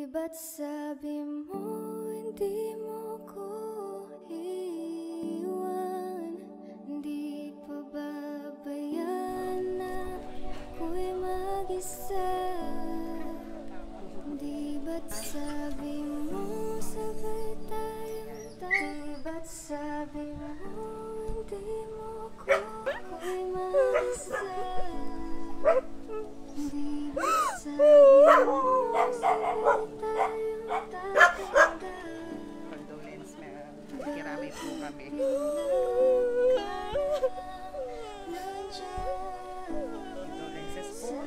Ba't sabi mo hindi mo ko iwan? Hindi pa babayaan na ako'y mag-isa. Di ba't sabi mo sabay tayong tayo? Ba't sabi mo hindi mo ko ako'y mag-isa? Di ba't sabi mo sabay tayong tatanda? Condolence, ma'am. Kiramay po kami. Condolences po.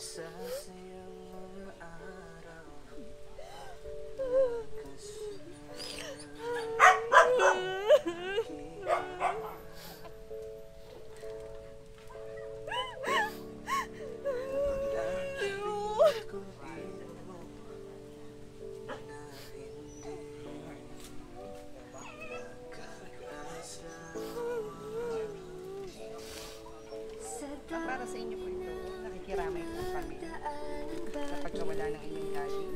Sa sayang mga araw Para sa inyo po ito, nakikiramay po kami sa pagkawala ng inyong daddy.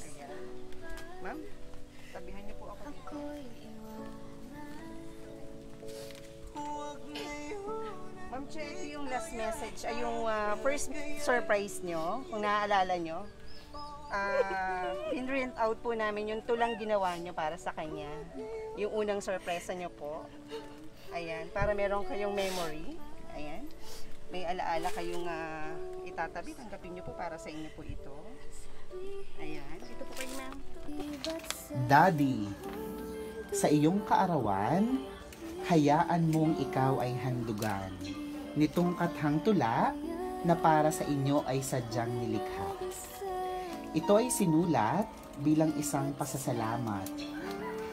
Ayan. Ma'am, tabihan niyo po ako dito. Ma'am Che, ito yung last message, ay yung first surprise nyo, kung naaalala nyo. Pinrint out po namin yung tulang ginawa nyo para sa kanya. Yung unang sorpresa nyo po. Ayan, para meron kayong memory. Ayan. May alaala kayong itatabi. Tanggapin nyo po para sa inyo po ito. Ayan. Ito po kayo, ma'am. Daddy, sa iyong kaarawan, hayaan mong ikaw ay handugan nitong kathang tula na para sa inyo ay sadyang nilikha. Ito ay sinulat bilang isang pasasalamat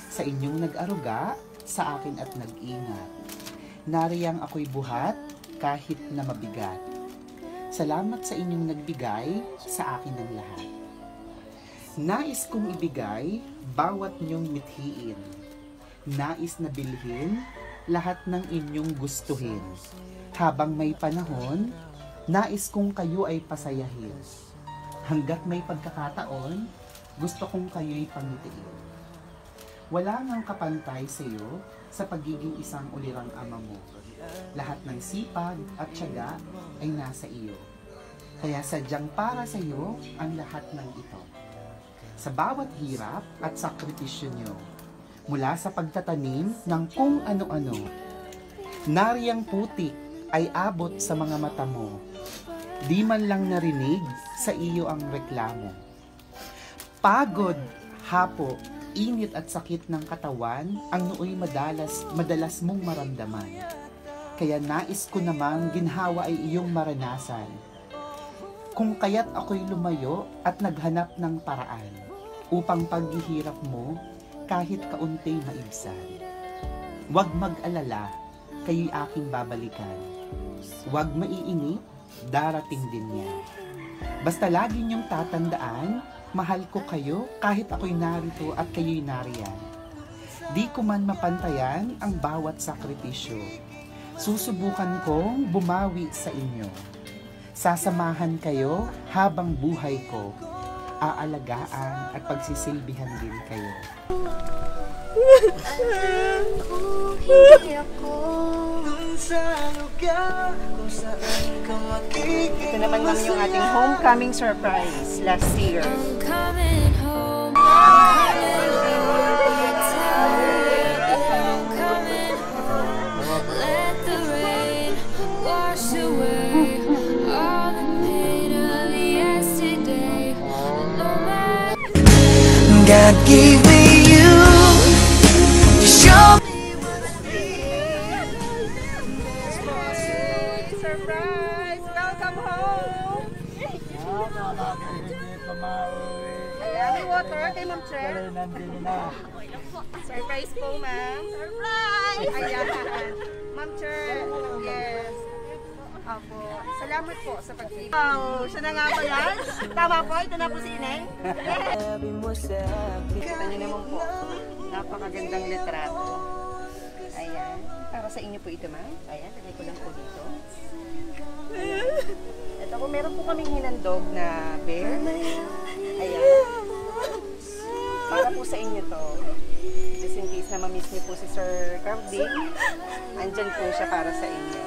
sa inyong nag-aruga sa akin at nag-ingat. Nariyang ako'y buhat kahit na mabigat. Salamat sa inyong nagbigay sa akin ng lahat. Nais kong ibigay bawat niyong mithiin. Nais na bilhin lahat ng inyong gustuhin. Habang may panahon, nais kong kayo ay pasayahin. Hanggat may pagkakataon, gusto kong kayo'y pangitiin. Wala ngang kapantay sa iyo sa pagiging isang ulirang ama mo. Lahat ng sipag at tiyaga ay nasa iyo. Kaya sadyang para sa iyo ang lahat ng ito. Sa bawat hirap at sakripisyo niyo, mula sa pagtatanim ng kung ano-ano, nariyang putik ay abot sa mga mata mo. Di man lang narinig sa iyo ang reklamo. Pagod, hapo, init at sakit ng katawan ang nooy madalas mong maramdaman. Kaya nais ko namang ginhawa ay iyong maranasan. Kung kaya't ako'y lumayo at naghanap ng paraan upang paghihirap mo kahit kaunti maibsan. Huwag mag-alala, kayo'y aking babalikan. Huwag maiinip, darating din yan. Basta lagi niyong tatandaan, mahal ko kayo kahit ako'y narito at kayo'y nariyan. Di ko man mapantayan ang bawat sakripisyo. Susubukan kong bumawi sa inyo. Sasamahan kayo habang buhay ko. Aalagaan at pagsisilbihan din kayo. Alam ko hindi ako sa lugar kung saan ka makikita. Ito naman ma'am yung ating homecoming surprise last year. I'm coming home. Let the rain wash away all the pain of yesterday. God gave me you to show me Surprise! Welcome home! Ayan, may water kay Ma'am Che. Surprise po, ma'am. Surprise! Ayan. Ma'am Che. Yes. Apo. Salamat po sa pag-ibig. Wow! Siya na nga ba yan? Tama po? Ito na po si Ineng? Yes! Kita niyo naman po. Napakagandang litrato. Ayan. Para sa inyo po ito, ma'am. Ayan, lagay ko lang po dito. Ito po, meron po kaming hinandog na bear. Ayan. Para po sa inyo to. Just in case na ma-miss niyo po si Sir Carding, andyan po siya para sa inyo.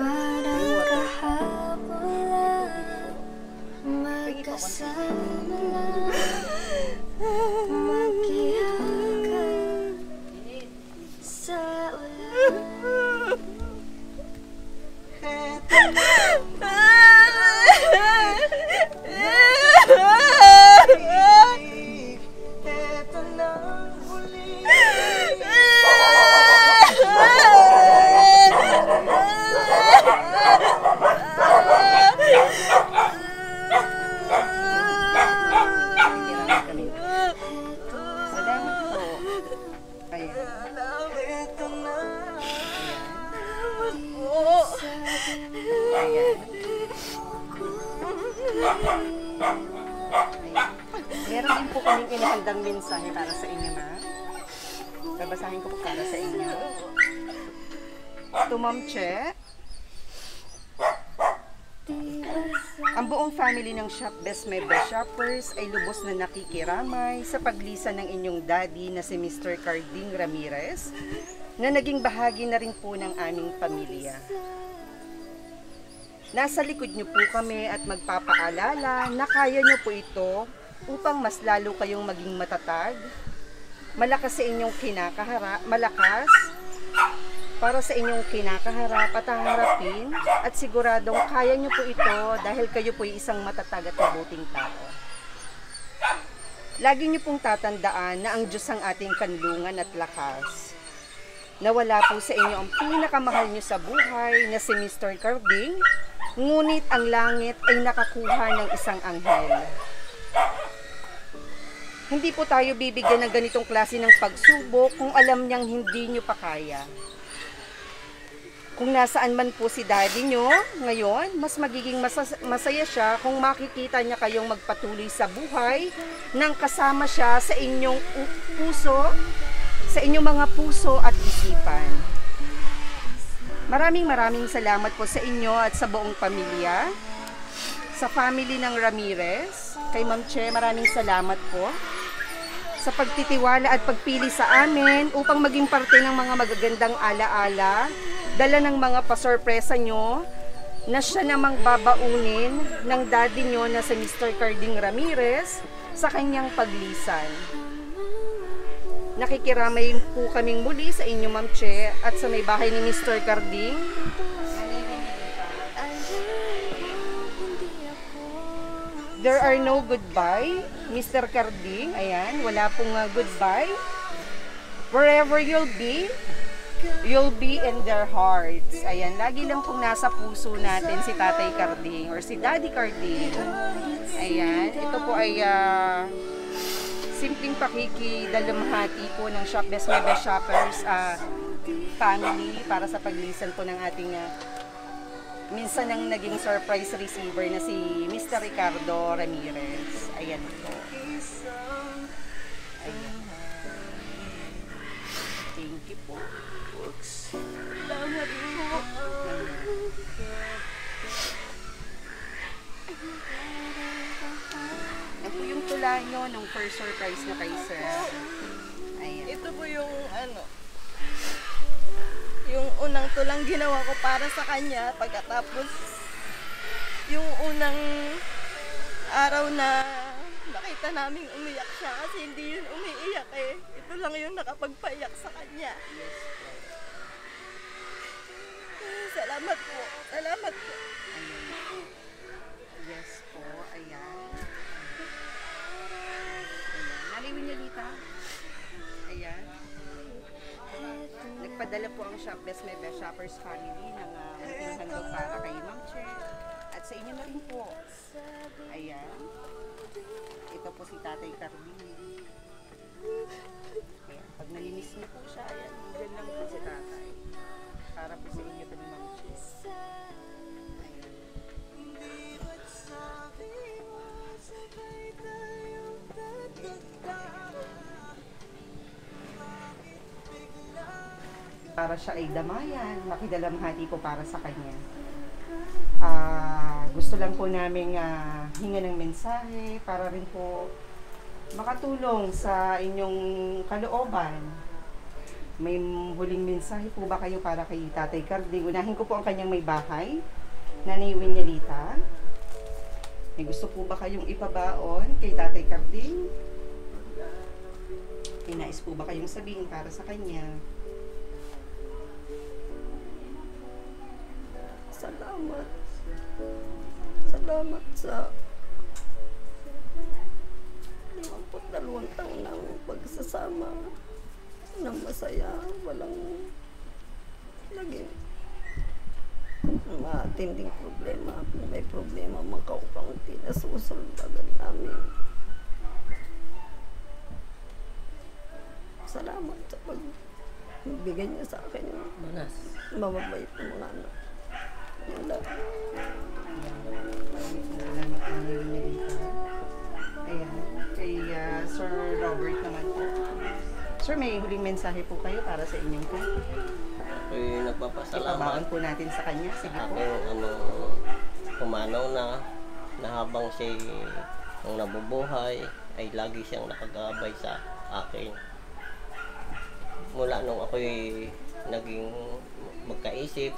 Parang kahapon lang magkasama lang, mag-ihakan sa ulan. Salamat po. Ayan. Ayan. Meron din po kaming inihandang mensahe para sa inyo, ma'am. Babasahin ko po para sa inyo. To Ma'am Che, ang buong family ng Shop Best My Best Shoppers ay lubos na nakikiramay sa paglisan ng inyong daddy na si Mr. Carding Ramirez na naging bahagi na rin po ng aming pamilya. Nasa likod niyo po kami at magpapaalala na kaya niyo po ito upang mas lalo kayong maging matatag, malakas sa inyong malakas para sa inyong kinakaharap at haharapin at siguradong kaya niyo po ito dahil kayo po ay isang matatag at mabuting tao. Lagi niyo pong tatandaan na ang Diyos ang ating kanlungan at lakas. Nawala po sa inyo ang pinakamahal niyo sa buhay na si Mr. Carding, ngunit ang langit ay nakakuha ng isang anghel. Hindi po tayo bibigyan ng ganitong klase ng pagsubok kung alam niyang hindi niyo pa kaya. Kung nasaan man po si daddy nyo ngayon, mas magiging masaya siya kung makikita niya kayong magpatuloy sa buhay nang kasama siya sa inyong puso, sa inyong mga puso at isipan. Maraming salamat po sa inyo at sa buong pamilya, sa family ng Ramirez. Kay Ma'am Che, maraming salamat po sa pagtitiwala at pagpili sa amin upang maging parte ng mga magagandang alaala, dala ng mga pasorpresa nyo na siya namang babaunin ng daddy nyo na si Mr. Carding Ramirez sa kanyang paglisan. Nakikiramay po kaming muli sa inyo, Ma'am Che, at sa may bahay ni Mr. Carding. There are no goodbye, Mr. Carding. Ayan, wala pong goodbye. Wherever you'll be in their hearts. Ayan, lagi lang pong nasa puso natin si Tatay Carding or si Daddy Carding. Ayan, ito po ay simpleng pakikidalamhati po ng Shop Best My Best Shoppers family para sa paglisan po ng ating minsan nang naging surprise receiver na si Mr. Ricardo Ramirez. Ayan po. Ayan. Thank you po. Salamat po. Yan po yung tula nyo nung first surprise na kay Sir. Ayan. Ito po yung yung unang tulang ginawa ko para sa kanya pagkatapos yung unang araw na nakita naming umiyak siya kasi hindi yun umiiyak eh. Ito lang yung nakapagpaiyak sa kanya. Salamat po. Salamat po. Ayan. Yes po. Ayan. Naliwin niyo dito. Ayan. Nagpadala po ang Shop Best My Best Shoppers family ng munting handog para kay Ma'am Che. At sa inyo na rin po. Ayan. Ito po si Tatay Carding. Ayan. Pag nalinis niyo po siya, ayan. Diyan lang po si Tatay. para siya ay damayan, makidalamhati po para sa kanya. Gusto lang po namin hinga ng mensahe para rin po makatulong sa inyong kalooban. May huling mensahe po ba kayo para kay Tatay Carding? Unahin ko po ang kanyang may bahay, Nanay Winelita. May gusto po ba kayong ipabaon kay Tatay Carding? May nais po ba kayong sabihin para sa kanya? Salamat. Salamat sa 52 taon ng pagsasama ng masaya. Walang naging matinding problema. Kung may problema, makaupang nasusulbagan namin. Salamat sa pagbigay niya sa akin yung mababait ng mga anak. Yan lang. Salamat po na yun dito. Ayan. Kay Sir Robert naman po. Sir, may huling mensahe po kayo para sa inyong po. Ako'y nagpapasalamat Ipabaon po natin sa kanya. Sige sa po. aking pumanaw na habang siya ang nabubuhay ay lagi siyang nakagabay sa akin. Mula nung ako'y naging magkaisip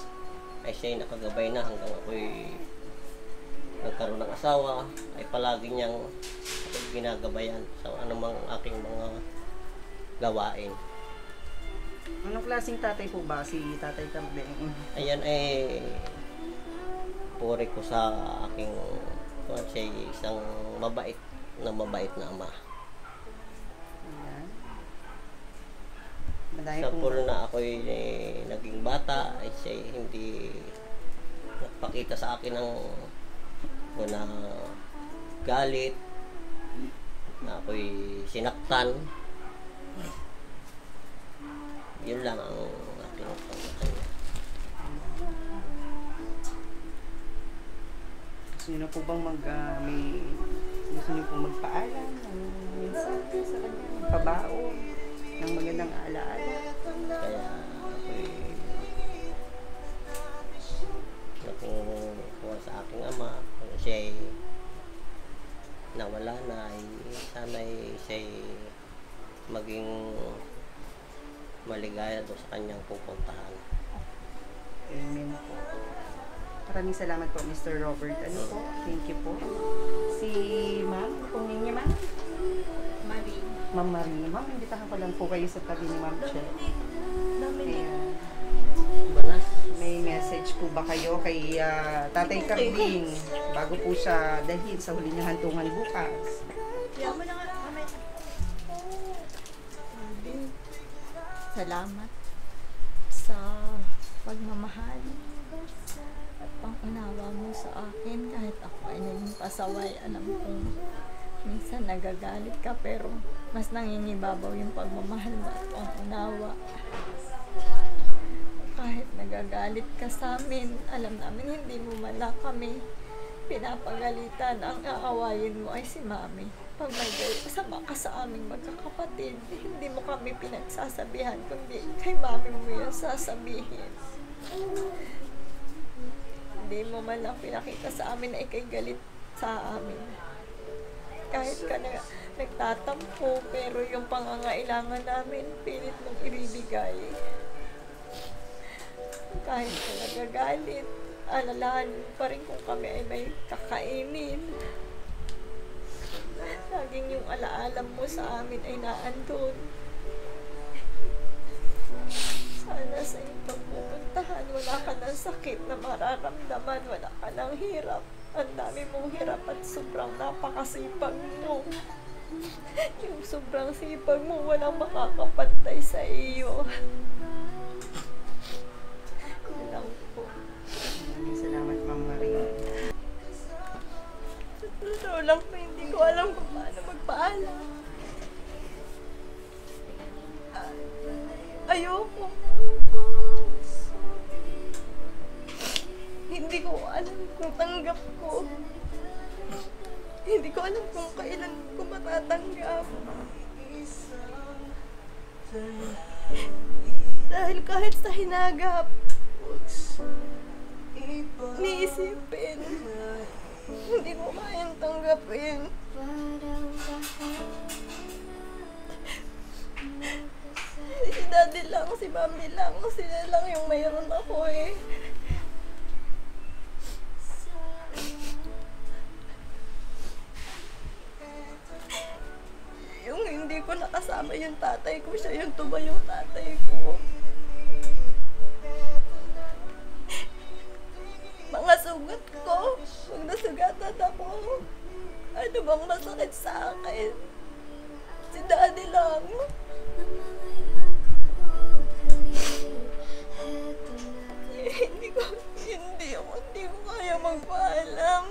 ay siya'y nakagabay na hanggang ako'y nagkaroon ng asawa ay palagi niyang ginagabayan sa anumang aking mga gawain. Anong klaseng tatay po ba si Tatay Carding? Ayan ay puri ko sa aking kung siya isang mabait na ama. Ayan. Madami Sa pong puro na ako'y naging bata ay siya hindi nagpakita sa akin ng na galit, na ako'y sinaktan. Yun lang ang aking pangkakanya. gusto niyo na po bang gusto niyo po magpaalam ng mensahe sa kanya, magpabaon ng magandang alaala? Kaya ako'y nakuha sa aking ama kung siya'y nawala na ay sana'y siya'y maging maligaya doon sa kanyang pupuntahan. Amen po. Maraming salamat po, Mr. Robert. Ano po? Thank you po. Si Ma'am, kung ninyo Ma'am? Marie. Ma'am Marie. Ma'am, imbitahan ko lang po kayo sa tabi ni Ma'am Che. Ayan. Banas. May message po ba kayo kay Tatay Carding bago po siya dalhin sa huli niyang hantungan bukas? Salamat sa pagmamahal at pangunawa mo sa akin kahit ako ay naging pasaway. Alam kong minsan nagagalit ka pero mas nangingibabaw yung pagmamahal mo at pangunawa. Kahit nagagalit ka sa amin, alam namin hindi mo man lang kami pinapagalitan. Ang aawayin mo ay si Mami. Pag may kasama ka sa aming magkakapatid, hindi mo kami pinagsasabihan, kundi kay Mami mo yun sasabihin. Hindi mo man lang pinakita sa amin na ikay galit sa amin. Kahit ka nagtatampo, pero yung pangangailangan namin, pilit mong ibibigay. Kahit ka nagagalit, alalahan pa rin kung kami ay may kakainin. Laging yung alaala mo sa amin ay naandun. Sana sa iyong pagpupuntahan, wala ka ng sakit na mararamdaman, wala ka ng hirap. Ang dami mong hirap at sobrang napakasipag mo. Yung sobrang sipag mo, walang makakapantay sa iyo. Yun lang po. Maraming salamat, Ma'am Marie. Totoo lang po, hindi ko alam kung paano magpaalam. Ayoko. Hindi ko alam kung tanggap ko. Hindi ko alam kung kailan ko matatanggap. Dahil kahit sa hinagap, niisipin, hindi ko kayang tanggapin. Si daddy lang, si mami lang, sila lang yung mayroon ako eh. Yung hindi ko nakasama yung tatay ko, siya yung tumayong tatay ko. Mga sugat ko, pag nasugatan ako, ano bang masakit sa akin? Si daddy lang. Hindi ko kaya magpaalam.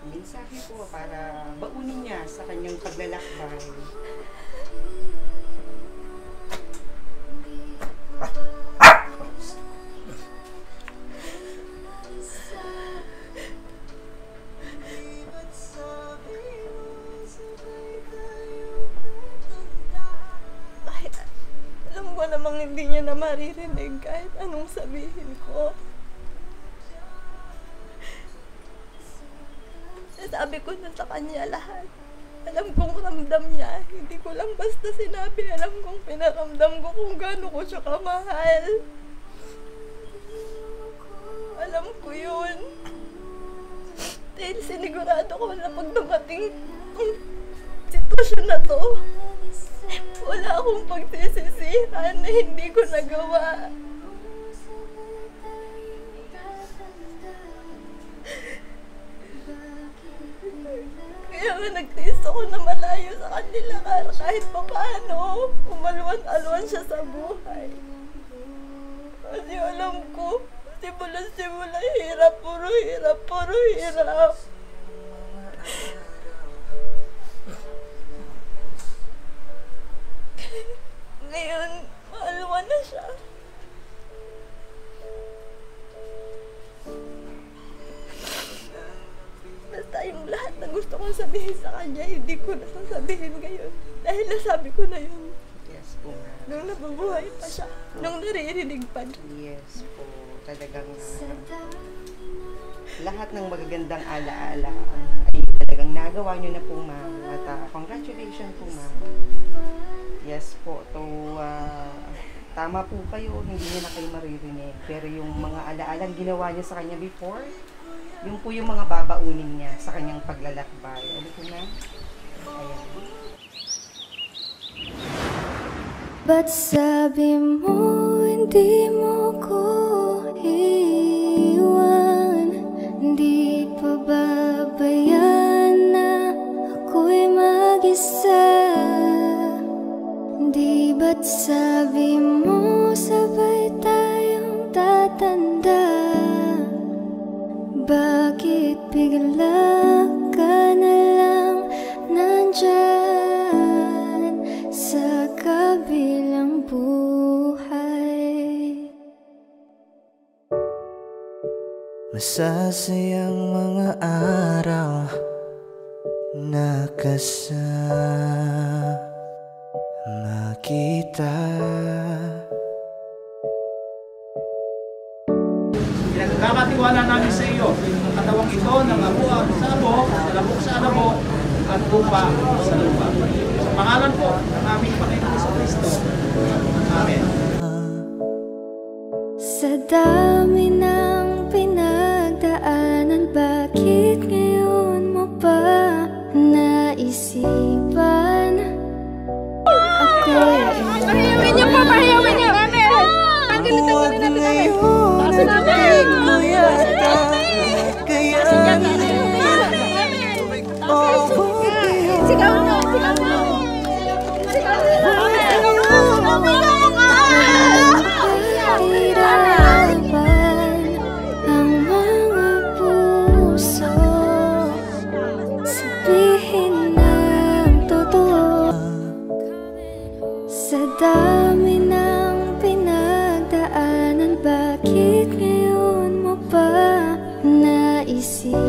Mensahe po para baunin niya sa kanyang paglalakbay. Alam ko namang hindi niya na maririnig kahit anong sabihin ko. Sabi ko na sa kanya lahat. Alam kong ramdam niya. Hindi ko lang basta sinabi. Alam kong pinaramdam ko kung gaano ko siya kamahal. Alam ko yun. Dahil sinigurado ko na pag dumating ang sitwasyon na to, wala akong pagsisisihan na hindi ko nagawa. Kaya nga nagtiis ako na malayo sa kanila kahit pa paano umalwan-alwan siya sa buhay. Kasi alam ko, simula hirap, puro hirap. Ngayon, maalwan na siya. Basta yung lahat na gusto kong sabihin sa kanya, hindi ko nasasabihin ngayon. Dahil nasabi ko na yun. Yes po, ma'am. Nung nabubuhay pa siya. Nung naririnig pa niya. Yes po. Talagang lahat ng magagandang alaala ay talagang nagawa niyo na po, ma'am. At congratulations po, ma'am. Yes po. Tama po kayo. Hindi niya na kayo maririnig. Pero yung mga alaalang ginawa niya sa kanya before, yung po yung mga babaunin niya sa kanyang paglalakbay. Ano po, ma'am? Ayan. Ba't sabi mo hindi mo ko iwan? Di pa babayan na ako'y mag-isa? Di ba't sabi mo sabay tayong tatanda? Bakit bigla ka na lang nandyan sa kabilang buhay? Masasayang mga araw na kasama kita. Pinagkakatiwala namin sa iyo ang katawang ito ng abo sa abo, salabok sa alabok, at lupa sa lupa. Sa pangalan po ng aming Panginoon Jesucristo. Amen. Sa dami ng pinagdaanan, bakit ngayon mo pa naisipan ako'y Pahiyawin niyo po! Pahiyawin niyo! Tanggalin natin natin! Tasin natin! Sigaw mo! Sigaw mo! ang mga puso, sabihin ng totoo. Sa dami ng pinagdaanan, bakit ngayon mo pa naisipan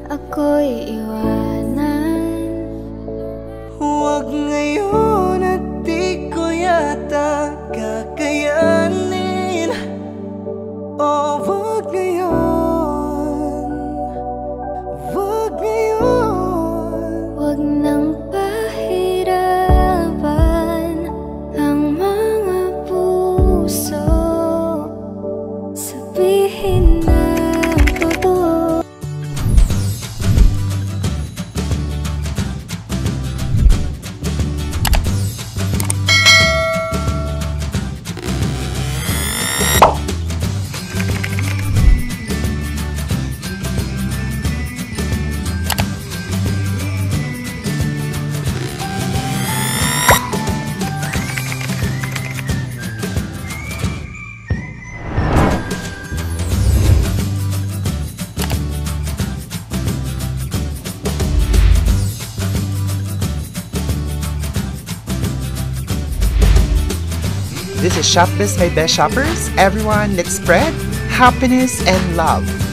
ako'y iwanan? Huwag ngayon at di ko This is Shop This My Best Shoppers. Everyone, let's spread happiness and love.